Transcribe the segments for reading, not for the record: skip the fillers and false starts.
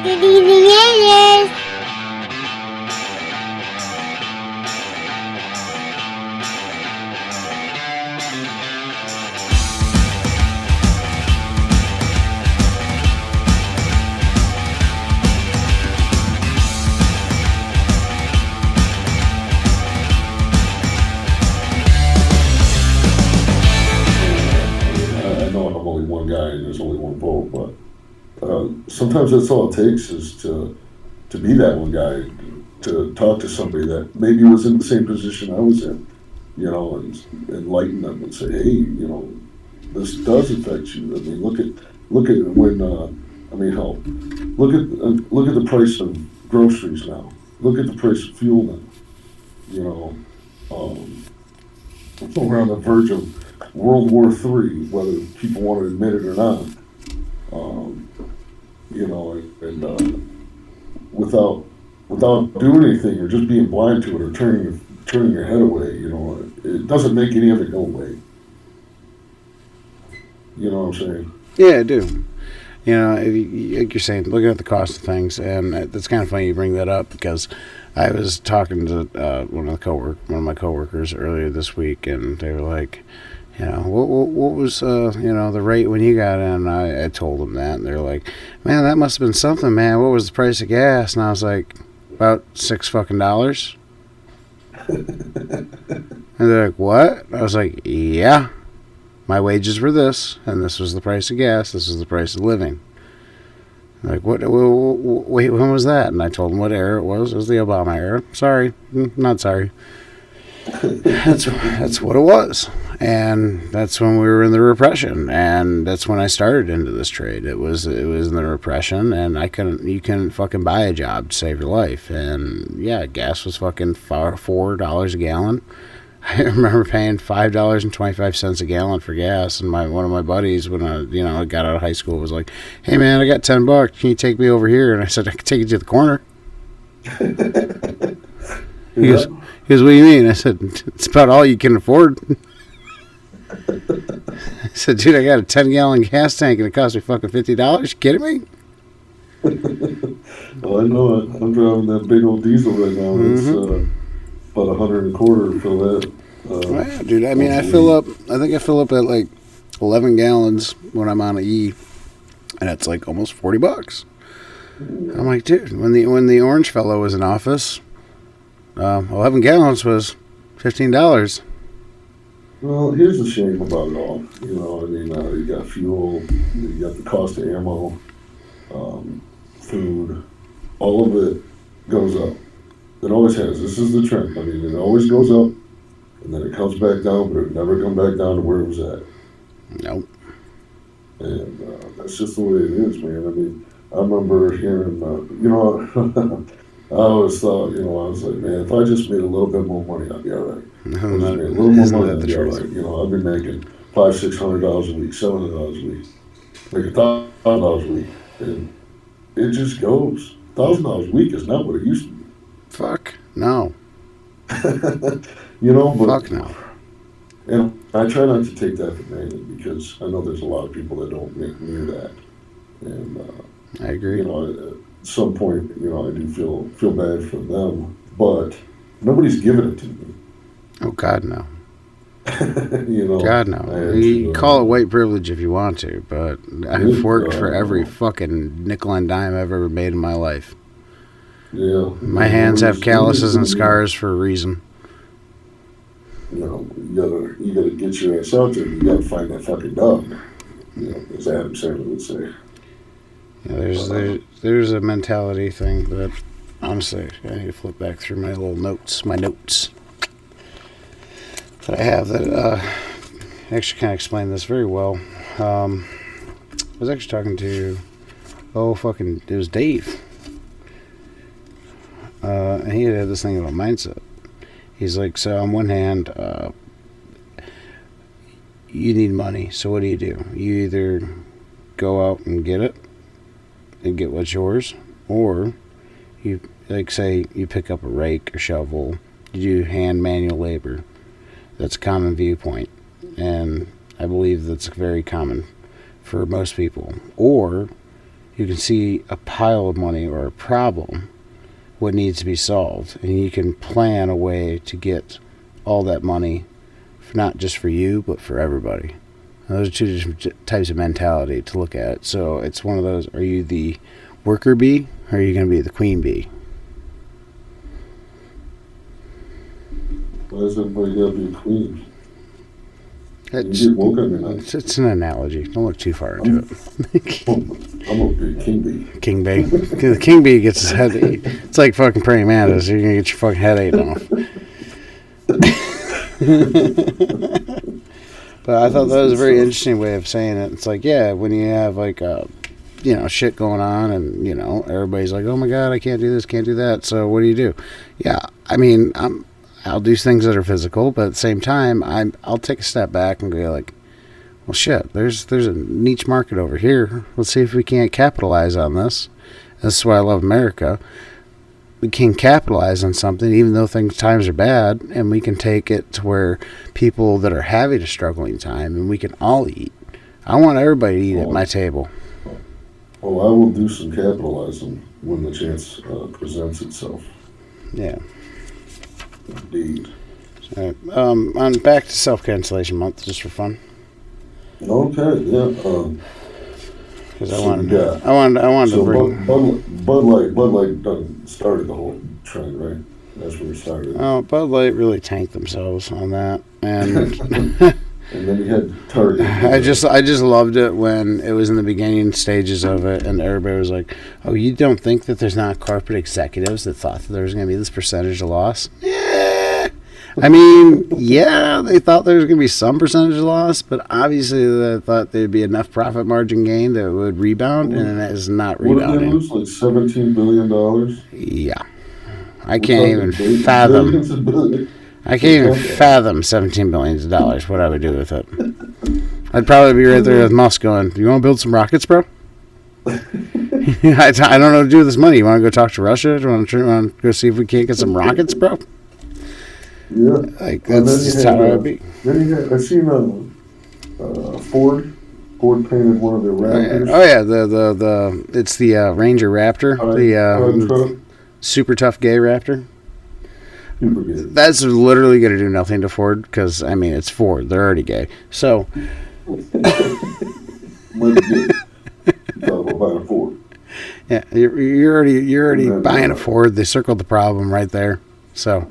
Take it easy, aliens. I know I'm only one guy and there's only one vote, but sometimes that's all it takes is to be that one guy, to talk to somebody that maybe was in the same position I was in, and enlighten them and say, hey, this does affect you. I mean, look at when hell, look at the price of groceries now. Look at the price of fuel now. We're on the verge of World War III, whether people want to admit it or not. Without doing anything or just being blind to it or turning your head away, it doesn't make any of it go away. You know what I'm saying? Yeah, I do. Like you're saying, looking at the cost of things, and it's kind of funny you bring that up because I was talking to one of my coworkers earlier this week, and they were like, what was the rate when you got in? I told them that, and they're like, man, that must have been something, man. What was the price of gas? And I was like, about $6 And they're like, what? I was like, yeah. My wages were this, and this was the price of gas. This is the price of living. Like, what? Wait, when was that? And I told them what era it was. It was the Obama era. Sorry, not sorry. That's what it was, and that's when we were in the Repression, and that's when I started into this trade. It was in the Repression, and you couldn't fucking buy a job to save your life, and yeah, gas was fucking $4 a gallon. I remember paying $5.25 a gallon for gas, and one of my buddies, when I got out of high school, was like, "Hey man, I got $10. Can you take me over here?" And I said, "I can take you to the corner." He goes, "What do you mean?" I said, "It's about all you can afford." I said, "Dude, I got a 10-gallon gas tank and it cost me fucking $50. You kidding me?" Well, I know it. I'm driving that big old diesel right now. It's about $125 to fill that. Yeah, dude. I mean, I fill up at like 11 gallons when I'm on a E, and it's like almost $40. I'm like, dude, when the orange fellow was in office, 11 gallons was $15. Well, here's the shame about it all. You got fuel, you got the cost of ammo, food, all of it goes up. It always has. This is the trend. I mean, it always goes up, and then it comes back down, but it never comes back down to where it was at. Nope. And that's just the way it is, man. I mean, I remember hearing, I always thought, I was like, man, if I just made a little bit more money, I'd be all right. If I just made a little more money, I'd be all right. I'd be making $500-600 a week, $700 a week, make $1,000 a week, and it just goes. $1,000 a week is not what it used to be. Fuck no. But fuck no. And I try not to take that for granted because I know there's a lot of people that don't make near that. And I agree. At some point, I do feel bad for them, but nobody's giving it to me. Oh God, no. God, no. You call it white privilege if you want to, but I've worked for every fucking nickel and dime I've ever made in my life. Yeah. My hands have calluses and scars for a reason. You gotta get your ass out there. You gotta find that fucking dog. As Adam Sandler would say. Yeah, there's a mentality thing that, honestly, I need to flip back through my notes that I have that actually kind of explain this very well. I was actually talking to, it was Dave. And he had this thing about mindset. He's like, so on one hand, you need money. So what do? You either go out and get it and get what's yours, or you, like, say you pick up a rake or shovel, you do hand manual labor. That's a common viewpoint, and I believe that's very common for most people. Or You can see a pile of money or a problem, what needs to be solved, and you can plan a way to get all that money, not just for you, but for everybody. And those are two different types of mentality to look at. So it's one of those, are you the worker bee, or are you going to be the queen bee? Why does everybody got to be a queen? It's an analogy. Don't look too far into it. I'm going to be a king bee. King bee. The king bee gets his head eaten. It's like fucking praying mantis. You're going to get your fucking head eaten off. But I thought that was a very interesting way of saying it. It's like, yeah, when you have like shit going on, and everybody's like, oh my god, I can't do this, can't do that. So what do? Yeah, I mean, I'll do things that are physical, but at the same time, I'll take a step back and go like, well, shit, there's a niche market over here. Let's see if we can't capitalize on this. This is why I love America. We can capitalize on something, even though times are bad, and we can take it to where people that are having a struggling time, and we can all eat. I want everybody to eat at my table. Well, I will do some capitalizing when the chance presents itself. Yeah. Indeed. All right. On back to self-cancellation month, just for fun. Okay. Yeah. Because I wanted to bring. Bud Light done started the whole trend, right? That's where it started. Oh, Bud Light really tanked themselves on that, and and then you had Target. I just loved it when it was in the beginning stages of it, and everybody was like, "Oh, you don't think that there's not corporate executives that thought that there was going to be this percentage of loss?" I mean, yeah, they thought there was going to be some percentage of loss, but obviously they thought there'd be enough profit margin gain that it would rebound, and it is not rebounding. What did they lose, like $17 billion? Yeah. I can't even fathom $17 billion, what I would do with it. I'd probably be right there with Musk going, you want to build some rockets, bro? I don't know what to do with this money. You want to go talk to Russia? Do you want to go see if we can't get some rockets, bro? Yeah, like that's just how it would be. Then you had, I seen Ford painted one of their Raptors. Oh yeah, the it's the Ranger Raptor, the super tough gay Raptor. Super gay. That's literally going to do nothing to Ford because I mean it's Ford; they're already gay. So. Might be gay. Talk about buying a Ford. Yeah, you're already buying a Ford. They circled the problem right there. So.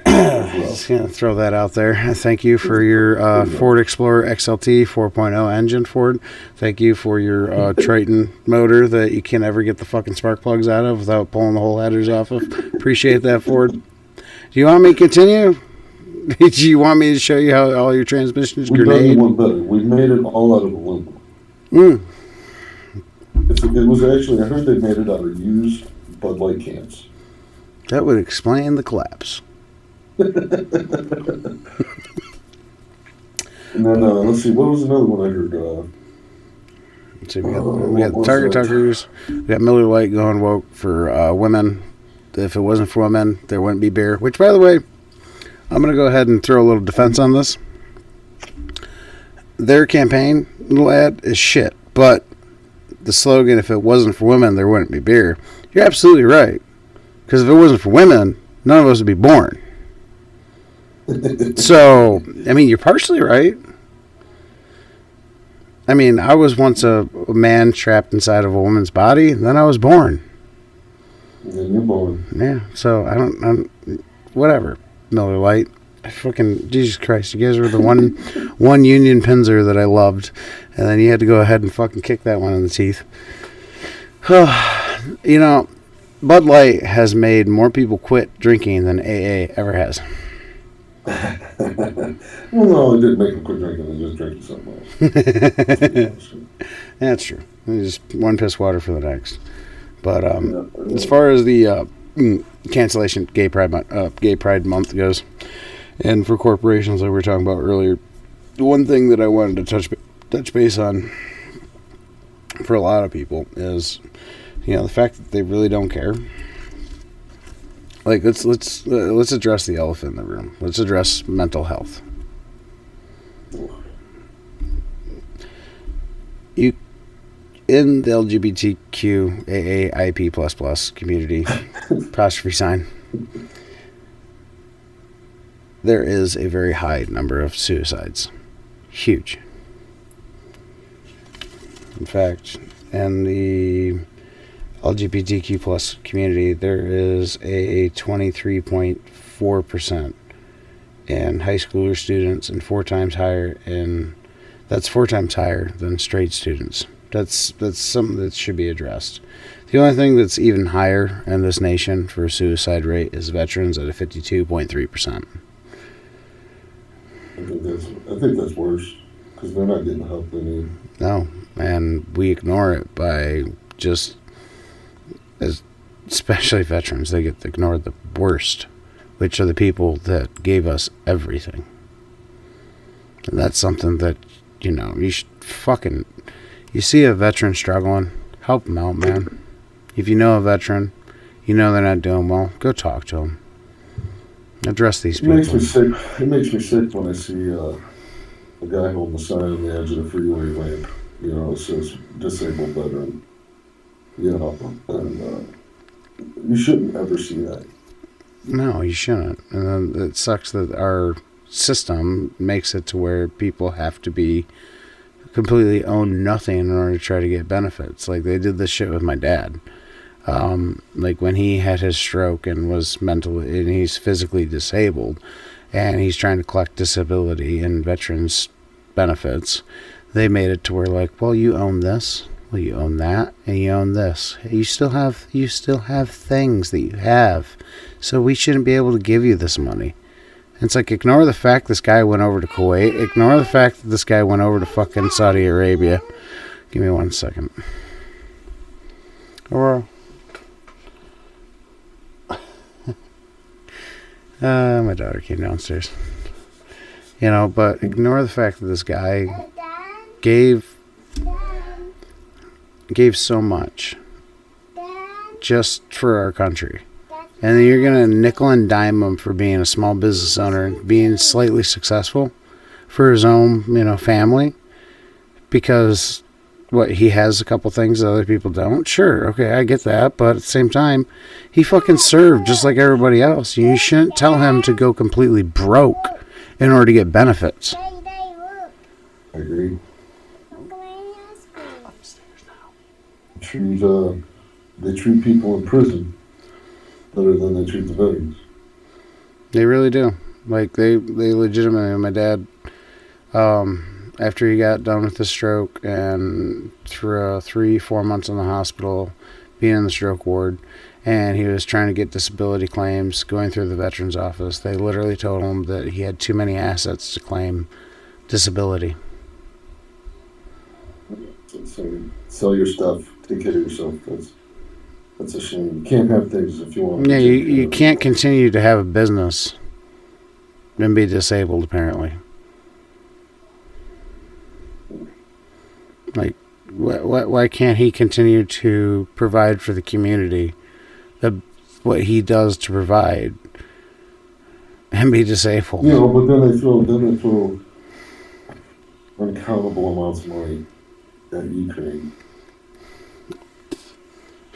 Just gonna throw that out there. Thank you for your Ford Explorer XLT 4.0 engine, Ford. Thank you for your Triton motor that you can't ever get the fucking spark plugs out of without pulling the whole headers off of. Appreciate that, Ford. Do you want me to continue? Do you want me to show you how all your transmissions grenade? We've done one better. We made it all out of aluminum. It was actually, I heard they made it out of used Bud Light cans. That would explain the collapse. And then let's see, what was another one I heard? Let's see, we got Target Tuckers, we got Miller Lite going woke for women. If it wasn't for women, there wouldn't be beer. Which, by the way, I'm going to go ahead and throw a little defense on this. Their campaign, little ad, is shit. But the slogan, if it wasn't for women, there wouldn't be beer. You're absolutely right. Because if it wasn't for women, none of us would be born. So, I mean, you're partially right. I mean, I was once a man trapped inside of a woman's body, and then I was born. And then you're born. Yeah, so I'm whatever, Miller Lite. Fucking Jesus Christ, you guys were the one Union Pinzer that I loved, and then you had to go ahead and fucking kick that one in the teeth. You know, Bud Light has made more people quit drinking than AA ever has. Well, no, it didn't make them quit drinking. They just drinking something else. That's true. Just one piss water for the next. But as far as the cancellation Gay Pride Month goes, and for corporations like we were talking about earlier, the one thing that I wanted to touch base on for a lot of people is, the fact that they really don't care. Like, let's address the elephant in the room. Let's address mental health. in the LGBTQ AAIP++ community, apostrophe sign, there is a very high number of suicides. Huge. In fact, in the LGBTQ+ community, there is a 23.4% in high schooler students and 4 times higher that's 4 times higher than straight students. That's something that should be addressed. The only thing that's even higher in this nation for suicide rate is veterans at a 52.3%. I think that's worse because they're not getting the help they need. No, and we ignore it by just, especially veterans, they get ignored the worst, which are the people that gave us everything. And that's something that, you should you see a veteran struggling, help them out, man. If you know a veteran, they're not doing well, go talk to them. Address these people. It makes me sick when I see a guy holding a sign on the edge of the freeway lane. It says disabled veteran. And you shouldn't ever see that. No, you shouldn't. And then it sucks that our system makes it to where people have to be completely own nothing in order to try to get benefits. Like they did this shit with my dad. Like when he had his stroke and was mentally and he's physically disabled and he's trying to collect disability and veterans benefits, they made it to where like, well, you own this, well, you own that, and you own this. You still have things that you have, so we shouldn't be able to give you this money. And it's like, ignore the fact this guy went over to Kuwait, ignore the fact that this guy went over to fucking Saudi Arabia. Give me 1 second. Aurora. My daughter came downstairs. But ignore the fact that this guy gave so much just for our country. And then you're going to nickel and dime him for being a small business owner and being slightly successful for his own, family. Because, he has a couple things that other people don't? Sure, okay, I get that. But at the same time, he fucking served just like everybody else. You shouldn't tell him to go completely broke in order to get benefits. I agree. They treat people in prison better than they treat the veterans. They really do. Like, they legitimately, my dad, after he got done with the stroke and through 3-4 months in the hospital, being in the stroke ward, and he was trying to get disability claims going through the veterans office, they literally told him that he had too many assets to claim disability. So sell your stuff, take care of yourself. That's a shame. You can't have things if you want. Yeah, you can't continue to have a business and be disabled, apparently. Like, why can't he continue to provide for the community what he does to provide and be disabled? But then they throw uncountable amounts of money at Ukraine.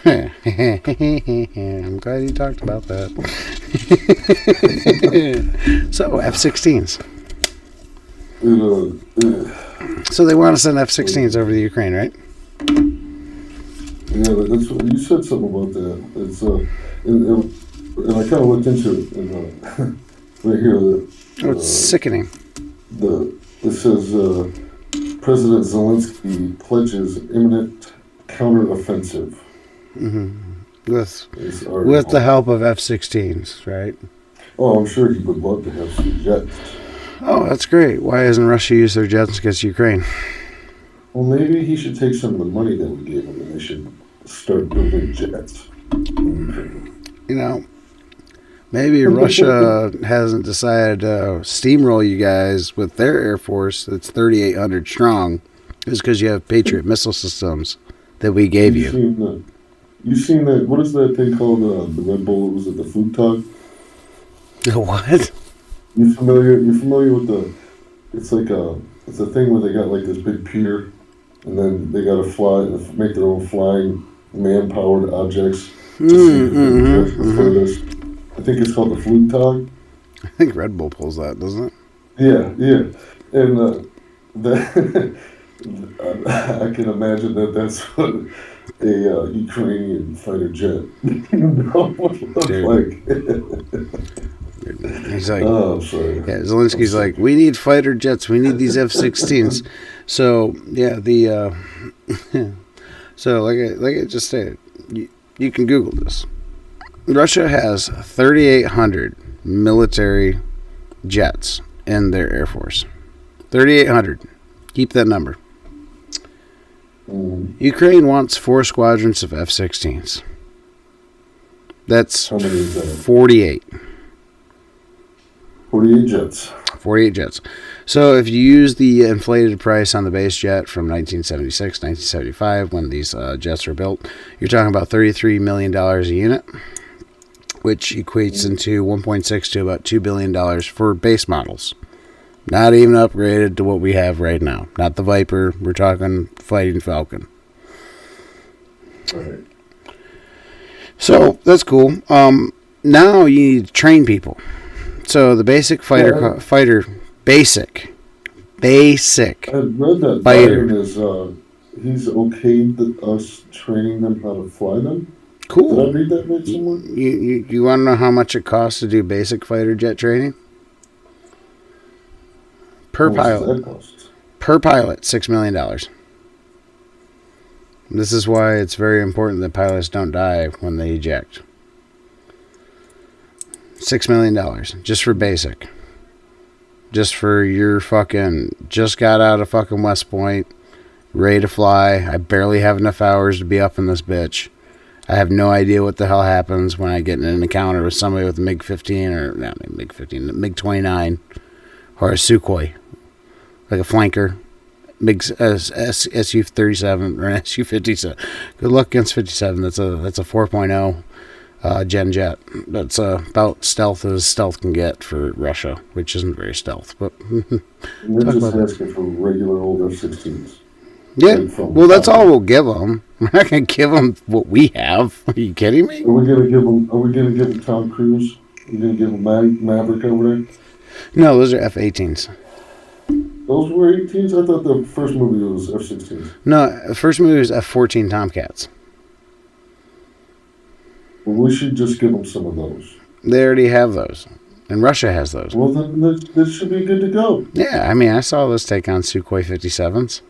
I'm glad you talked about that. So, F-16s. So they want to send F-16s over to Ukraine, right? Yeah, that's what, you said something about that. It's and I kind of looked into it, and right here, It's sickening. It says President Zelensky pledges imminent counteroffensive. Mm-hmm. With the help of F-16s, right? Oh, I'm sure he would love to have some jets. Oh, that's great. Why hasn't Russia used their jets against Ukraine? Well, maybe he should take some of the money that we gave him and they should start building jets. Maybe Russia hasn't decided to steamroll you guys with their Air Force that's 3,800 strong. It's because you have Patriot missile systems that we gave you. You seen that? What is that thing called? The Red Bull? Was it the food talk? The what? You familiar with the? It's a thing where they got like this big pier, and then they got to fly, make their own flying man-powered objects to see who can drift the furthest. I think it's called the Flugtag. I think Red Bull pulls that, doesn't it? Yeah, and that I can imagine that's what a Ukrainian fighter jet would look like. He's like, oh, I'm sorry. Yeah, Zelensky's like, we need fighter jets. We need these F-16s. So yeah, so like I just stated, you can Google this. Russia has 3,800 military jets in their air force. 3,800. Keep that number. Ukraine wants 4 squadrons of F-16s. That's how many is that? 48. 48 jets. 48 jets. So if you use the inflated price on the base jet from 1976, 1975, when these jets were built, you're talking about $33 million a unit, which equates into 1.6 to about $2 billion for base models. Not even upgraded to what we have right now. Not the Viper. We're talking Fighting Falcon. Right. So that's cool. Now you need to train people. So the basic fighter, basic I read that fighter. Biden is he's okayed us training them how to fly them. Cool. Did I read that right somewhere? You want to know how much it costs to do basic fighter jet training? Per How much does pilot. that cost? Per pilot, $6 million. This is why it's very important that pilots don't die when they eject. $6 million just for basic. Just for your just got out of fucking West Point, ready to fly. I barely have enough hours to be up in this bitch. I have no idea what the hell happens when I get in an encounter with somebody with a MiG-15 or not MiG-15, MiG-29 or a Sukhoi, like a flanker, Su-37 or an Su-57. Good luck against 57. That's a 4.0. Gen jet. That's about stealth as stealth can get for Russia, which isn't very stealth. But And they're just asking for regular old F-16s. yeah, well, that's all we'll give them. We're not going to give them what we have. Are you kidding me? Are we gonna give them Tom Cruise? Are we gonna give them Maverick over there? No, those are F-18s. Those were 18s. I thought the first movie was F-16s. No, the first movie was F-14 Tomcats. Well, we should just give them some of those. They already have those. And Russia has those. Well, then that should be good to go. Yeah, I mean, I saw those take on Sukhoi 57s.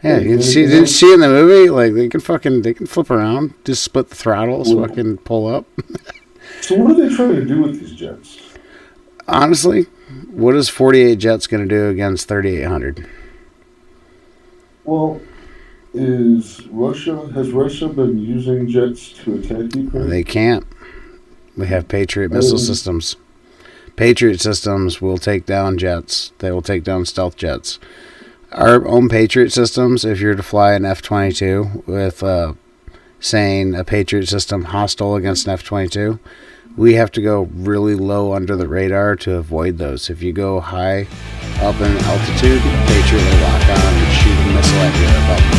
Yeah, you didn't see in the movie? Like, they can flip around, just split the throttles, fucking pull up. So what are they trying to do with these jets? Honestly, what is 48 jets going to do against 3,800? Well, has Russia been using jets to attack Ukraine? They can't. We have Patriot missile systems. Patriot systems will take down jets. They will take down stealth jets. Our own Patriot systems, if you're to fly an F-22 with, saying a Patriot system hostile against an F-22, we have to go really low under the radar to avoid those. If you go high up in altitude, Patriot will lock on and shoot a missile at you above